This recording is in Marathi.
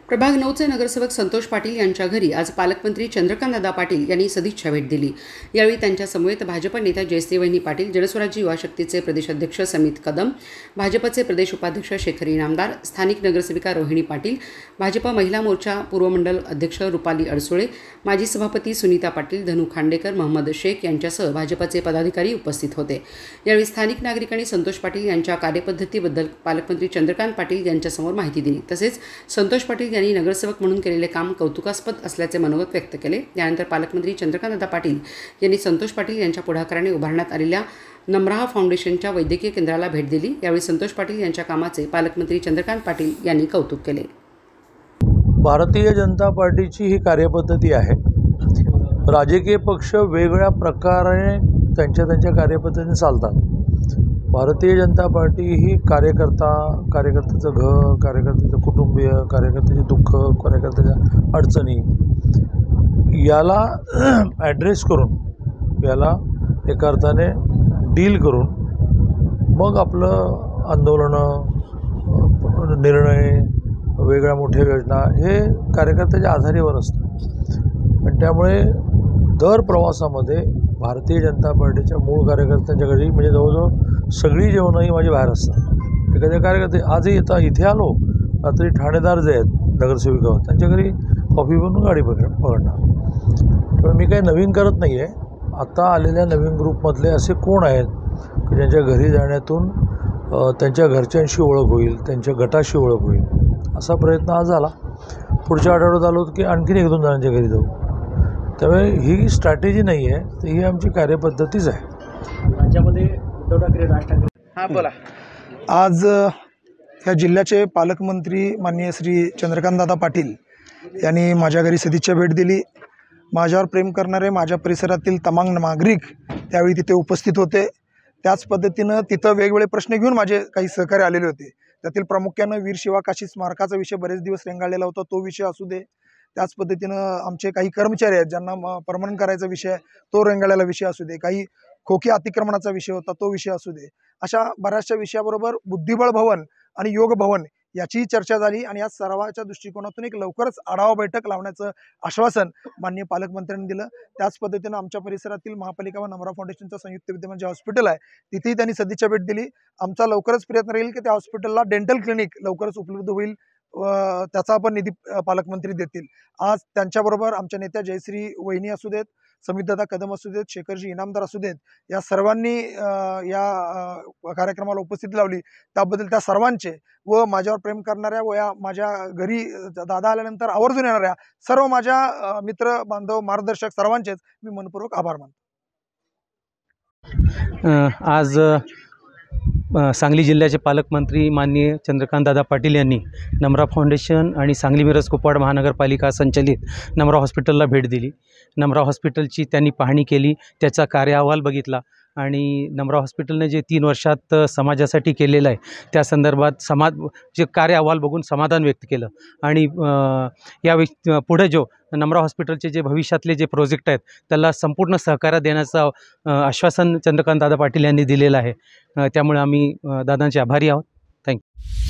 प्रभाग 9चे नगरसेवक संतोष पाटील यांच्या घरी आज पालकमंत्री चंद्रकांतदादा पाटील यांनी सदिच्छा भेट दिली। यावेळी त्यांच्या समवेत भाजप नेत्या जयश्री वहिनी पाटील, जनस्वराज्य युवा शक्तीचे प्रदेशाध्यक्ष समित कदम, भाजपचे प्रदेश उपाध्यक्ष शेखर इनामदार, स्थानिक नगरसेविका रोहिणी पाटील, भाजप महिला मोर्चा पूर्व मंडल अध्यक्ष रुपाली अडसुळे, माजी सभापती सुनीता पाटील, धनु खांडेकर, मोहम्मद शेख यांच्यासह भाजपचे पदाधिकारी उपस्थित होते। यावेळी स्थानिक नागरिकांनी संतोष पाटील यांच्या कार्यपद्धतीबद्दल पालकमंत्री चंद्रकांत पाटील यांच्यासमोर माहिती दिली। तसेच संतोष पाटील यांनी नगरसेवक म्हणून केलेले काम कौतुकास्पद असल्याचे मनोगत व्यक्त केले। त्यानंतर पालकमंत्री चंद्रकांतदादा पाटील यांनी संतोष पाटील यांच्या पुढाकाराने उभारण्यात आलेल्या नम्रहा फाउंडेशनच्या वैद्यकीय केंद्राला भेट दिली। यावेळी संतोष पाटील यांच्या कामाचे पालकमंत्री चंद्रकांत पाटील यांनी कौतुक केले। भारतीय जनता पार्टीची ही कार्यपद्धती आहे। राजकीय पक्ष वेगवेगळ्या प्रकारे त्यांच्या कार्यपद्धतीने चालतात। भारतीय जनता पार्टी ही कार्यकर्त्याचं घर, कार्यकर्त्याचं कुटुंबीय, कार्यकर्त्याचे दुःख, कार्यकर्त्याच्या अडचणी याला ॲड्रेस करून, याला एका अर्थाने डील करून मग आपलं आंदोलनं, निर्णय, वेगळ्या मोठ्या योजना हे कार्यकर्त्याच्या आधारावर असतं। आणि त्यामुळे दर प्रवासामध्ये भारतीय जनता पार्टीच्या मूळ कार्यकर्त्यांच्या घरी म्हणजे जवळजवळ सगळी जेवणं ही माझी बाहेर असतात। एखाद्या कार्यकर्ते आजही इथे आलो, रात्री ठाणेदार जे आहेत नगरसेविका त्यांच्या घरी कॉफी बनवून गाडी पकडणार। त्यामुळे मी काही नवीन करत नाही आहे। आता आलेल्या नवीन ग्रुपमधले असे कोण आहेत की ज्यांच्या घरी जाण्यातून त्यांच्या घरच्यांशी ओळख होईल, त्यांच्या गटाशी ओळख होईल, असा प्रयत्न आज झाला। पुढच्या आठवड्यात आलो की आणखीन 1-2 जणांच्या घरी जाऊ। त्यामुळे ही स्ट्रॅटेजी नाही आहे, तर ही आमची कार्यपद्धतीच आहे। राज्यामध्ये उद्धव ठाकरे, राज ठाकरे बोला। आज या जिल्ह्याचे पालकमंत्री माननीय श्री चंद्रकांतदादा पाटील यांनी माझ्या घरी सदिच्छा भेट दिली। माझ्यावर प्रेम करणारे माझ्या परिसरातील तमाम नागरिक त्यावेळी तिथे उपस्थित होते। त्याच पद्धतीनं तिथं वेगवेगळे प्रश्न घेऊन माझे काही सहकारी आलेले होते। त्यातील प्रामुख्यानं वीर शिवा काशी स्मारकाचा विषय बरेच दिवस रेंगाळलेला होता, तो विषय असू दे। त्याच पद्धतीनं आमचे काही कर्मचारी आहेत ज्यांना परमनंट करायचा विषय, तो रेंगाळलेला विषय असू दे। काही खोकी अतिक्रमणाचा विषय होता, तो विषय असू दे। अशा बऱ्याचशा विषयाबरोबर बुद्धिबळ भवन आणि योग भवन याचीही चर्चा झाली। आणि या सर्वाच्या दृष्टिकोनातून एक लवकरच आढावा बैठक लावण्याचं आश्वासन माननीय पालकमंत्र्यांनी दिलं। त्याच पद्धतीनं आमच्या परिसरातील महापालिका व नम्रहा फाउंडेशनचं संयुक्त विद्यमान जे हॉस्पिटल आहे तिथेही त्यांनी सदिच्छा भेट दिली। आमचा लवकरच प्रयत्न राहील की त्या हॉस्पिटलला डेंटल क्लिनिक लवकरच उपलब्ध होईल, त्याचा पण निधी पालकमंत्री देतील। आज त्यांच्याबरोबर आमच्या नेत्या जयश्री वहिनी असू देत, समितदादा कदम असू देत, शेखरजी इनामदार असू देत, या सर्वांनी या कार्यक्रमाला उपस्थिती लावली। त्याबद्दल त्या सर्वांचे व माझ्यावर प्रेम करणाऱ्या व या माझ्या घरी दादा आल्यानंतर आवर्जून येणाऱ्या सर्व माझ्या मित्र बांधव, मार्गदर्शक सर्वांचेच मी मनपूर्वक आभार मानतो। आज सांगली जिल्ह्याचे पालकमंत्री माननीय चंद्रकांतदादा पाटील यांनी नम्रहा फाउंडेशन आणि सांगली मिरज कुपवाड महानगरपालिका संचलित नम्रहा हॉस्पिटलला भेट दिली। नम्रहा हॉस्पिटलची त्यांनी पाहणी केली, त्याचा कार्य अहवाल बघितला आणि नम्रहा हॉस्पिटलने जे 3 वर्षात समाजासाठी केलेलं आहे त्या संदर्भात जे कार्य अहवाल बघून समाधान व्यक्त केलं। आणि पुढे जो नम्रहा हॉस्पिटलचे जे भविष्यातले जे प्रोजेक्ट आहेत त्याला संपूर्ण सहकार्य देण्याचं आश्वासन चंद्रकांतदादा पाटील यांनी दिलेलं आहे। त्यामुळे आम्ही दादांचे आभारी आहोत। थँक्यू।